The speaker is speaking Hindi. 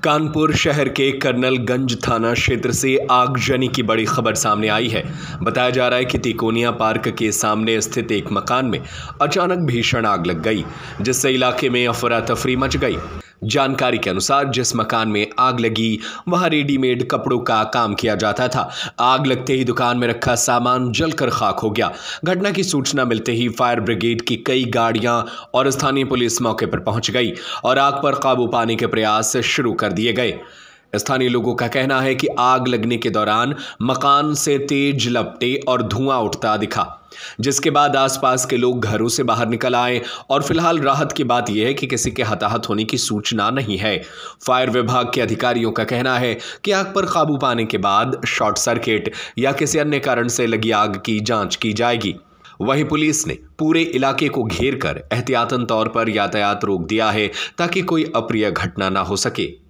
कानपुर शहर के कर्नलगंज थाना क्षेत्र से आगजनी की बड़ी खबर सामने आई है। बताया जा रहा है कि तिकोनिया पार्क के सामने स्थित एक मकान में अचानक भीषण आग लग गई, जिससे इलाके में अफरा तफरी मच गई। जानकारी के अनुसार जिस मकान में आग लगी वहां रेडीमेड कपड़ों का काम किया जाता था। आग लगते ही दुकान में रखा सामान जलकर खाक हो गया। घटना की सूचना मिलते ही फायर ब्रिगेड की कई गाड़ियां और स्थानीय पुलिस मौके पर पहुंच गई और आग पर काबू पाने के प्रयास शुरू कर दिए गए। स्थानीय लोगों का कहना है कि आग लगने के दौरान मकान से तेज लपटें और धुआं उठता दिखा, जिसके बाद आसपास के लोग घरों से बाहर निकल आए और फिलहाल राहत की बात यह है कि किसी के हताहत होने की सूचना नहीं है। फायर विभाग के अधिकारियों का कहना है कि आग पर काबू पाने के बाद शॉर्ट सर्किट या किसी अन्य कारण से लगी आग की जांच की जाएगी। वहीं पुलिस ने पूरे इलाके को घेर कर एहतियातन तौर पर यातायात रोक दिया है ताकि कोई अप्रिय घटना ना हो सके।